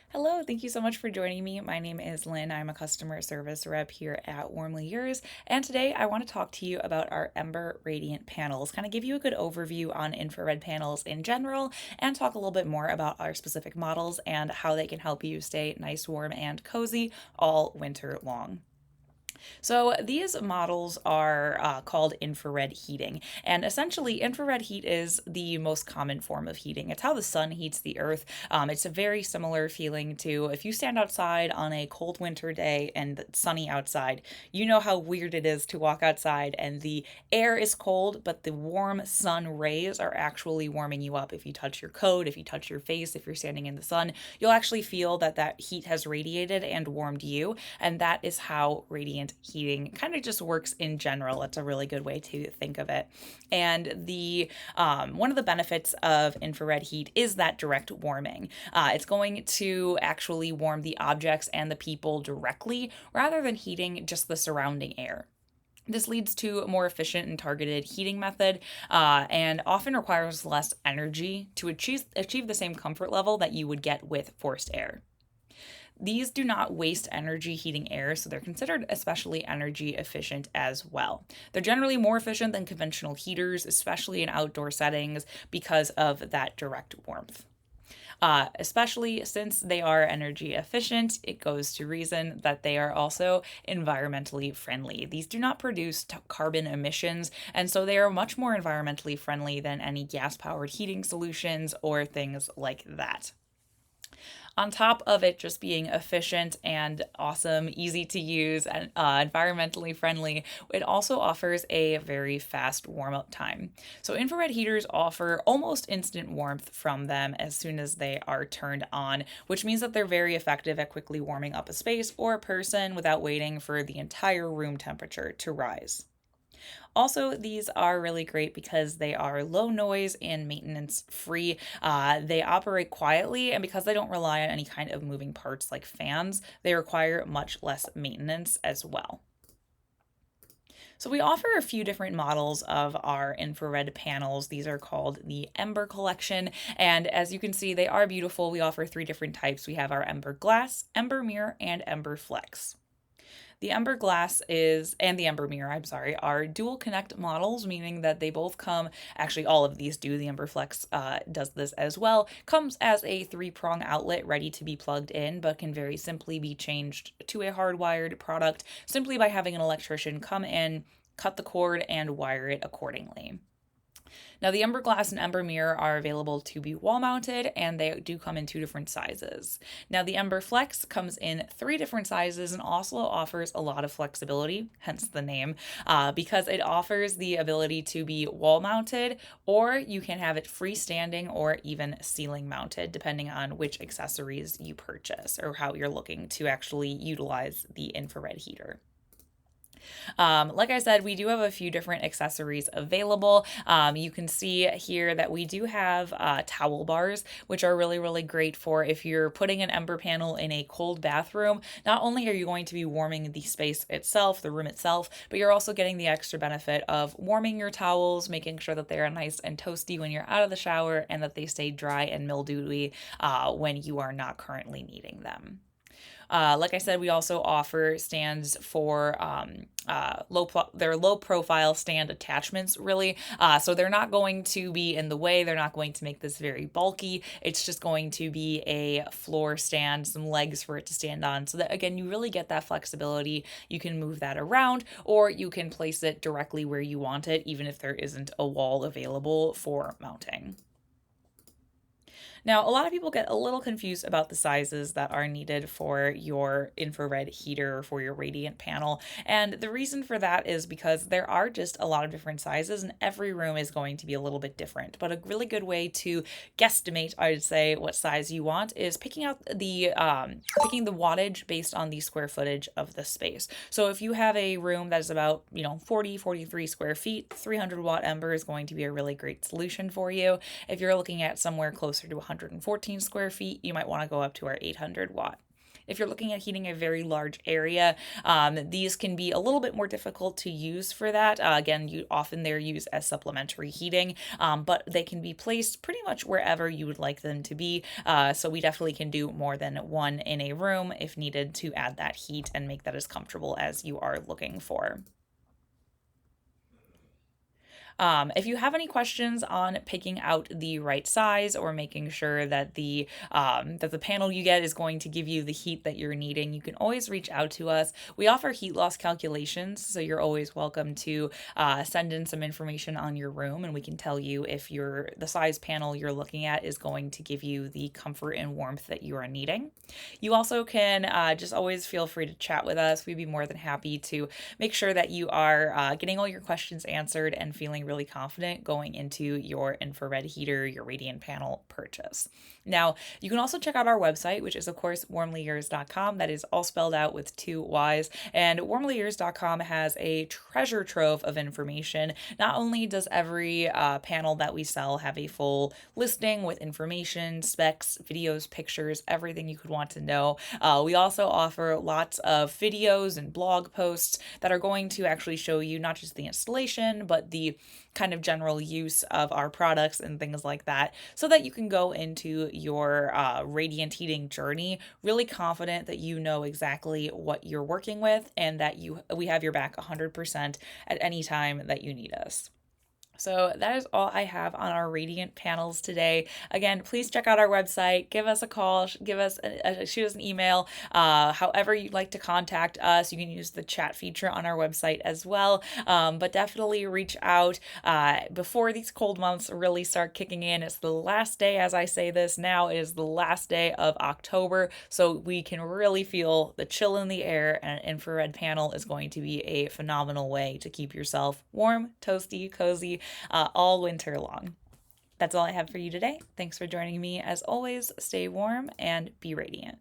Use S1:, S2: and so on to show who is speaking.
S1: Hello, thank you so much for joining me. My name is Lynn. I'm a customer service rep here at WarmlyYours, and today I want to talk to you about our Ember Radiant panels, kind of give you a good overview on infrared panels in general, and talk a little bit more about our specific models and how they can help you stay nice, warm, and cozy all winter long. So these models are called infrared heating, and essentially infrared heat is the most common form of heating. It's how the sun heats the earth. It's a very similar feeling to if you stand outside on a cold winter day and it's sunny outside, you know how weird it is to walk outside and the air is cold, but the warm sun rays are actually warming you up. If you touch your coat, if you touch your face, if you're standing in the sun, you'll actually feel that that heat has radiated and warmed you, and that is how radiant heating kind of just works in general. It's a really good way to think of it. And the one of the benefits of infrared heat is that direct warming. It's going to actually warm the objects and the people directly rather than heating just the surrounding air. This leads to a more efficient and targeted heating method, and often requires less energy to achieve the same comfort level that you would get with forced air. These do not waste energy heating air, so they're considered especially energy efficient as well. They're generally more efficient than conventional heaters, especially in outdoor settings, because of that direct warmth. Especially since they are energy efficient, it goes to reason that they are also environmentally friendly. These do not produce carbon emissions, and so they are much more environmentally friendly than any gas powered heating solutions or things like that. On top of it just being efficient and awesome, easy to use, and environmentally friendly, it also offers a very fast warm up time. So, infrared heaters offer almost instant warmth from them as soon as they are turned on, which means that they're very effective at quickly warming up a space or a person without waiting for the entire room temperature to rise. Also, these are really great because they are low noise and maintenance free. They operate quietly, and because they don't rely on any kind of moving parts like fans, they require much less maintenance as well. So we offer a few different models of our infrared panels. These are called the Ember collection, and as you can see, they are beautiful. We offer three different types. We have our Ember Glass, Ember Mirror, and Ember Flex. The Ember Glass is, and the Ember Mirror, I'm sorry, are dual connect models, meaning that they both come, actually, all of these do. The Ember Flex does this as well. Comes as a three-prong outlet ready to be plugged in, but can very simply be changed to a hardwired product simply by having an electrician come in, cut the cord, and wire it accordingly. Now, the Ember Glass and Ember Mirror are available to be wall mounted, and they do come in two different sizes. Now, the Ember Flex comes in three different sizes and also offers a lot of flexibility, hence the name, because it offers the ability to be wall mounted, or you can have it freestanding or even ceiling mounted, depending on which accessories you purchase or how you're looking to actually utilize the infrared heater. Like I said, we do have a few different accessories available. You can see here that we do have towel bars, which are really, really great for if you're putting an Ember panel in a cold bathroom. Not only are you going to be warming the space itself, the room itself, but you're also getting the extra benefit of warming your towels, making sure that they're nice and toasty when you're out of the shower and that they stay dry and mildewy when you are not currently needing them. Like I said, we also offer stands for they're low profile stand attachments, really. So they're not going to be in the way. They're not going to make this very bulky. It's just going to be a floor stand, some legs for it to stand on. So that, again, you really get that flexibility. You can move that around, or you can place it directly where you want it, even if there isn't a wall available for mounting. Now, a lot of people get a little confused about the sizes that are needed for your infrared heater or for your radiant panel. And the reason for that is because there are just a lot of different sizes, and every room is going to be a little bit different. But a really good way to guesstimate, I would say, what size you want is picking the wattage based on the square footage of the space. So if you have a room that is about 43 square feet, 300-watt Ember is going to be a really great solution for you. If you're looking at somewhere closer to 114 square feet, you might want to go up to our 800 watt. If you're looking at heating a very large area, these can be a little bit more difficult to use for that. Again, you often they're used as supplementary heating, but they can be placed pretty much wherever you would like them to be. So we definitely can do more than one in a room if needed to add that heat and make that as comfortable as you are looking for. If you have any questions on picking out the right size or making sure that the panel you get is going to give you the heat that you're needing, you can always reach out to us. We offer heat loss calculations, so you're always welcome to send in some information on your room, and we can tell you if the size panel you're looking at is going to give you the comfort and warmth that you are needing. You also can just always feel free to chat with us. We'd be more than happy to make sure that you are getting all your questions answered and feeling really confident going into your infrared heater, your radiant panel purchase. Now, you can also check out our website, which is, of course, WarmlyYours.com. That is all spelled out with two Y's. And WarmlyYours.com has a treasure trove of information. Not only does every panel that we sell have a full listing with information, specs, videos, pictures, everything you could want to know, we also offer lots of videos and blog posts that are going to actually show you not just the installation, but the kind of general use of our products and things like that, so that you can go into your radiant heating journey really confident that you know exactly what you're working with and that we have your back 100% at any time that you need us. So that is all I have on our radiant panels today. Again, please check out our website, give us a call, shoot us an email. However you'd like to contact us, you can use the chat feature on our website as well. But definitely reach out before these cold months really start kicking in. It's the last day, as I say this now, it is the last day of October, so we can really feel the chill in the air, and an infrared panel is going to be a phenomenal way to keep yourself warm, toasty, cozy, all winter long. That's all I have for you today. Thanks for joining me. As always, stay warm and be radiant.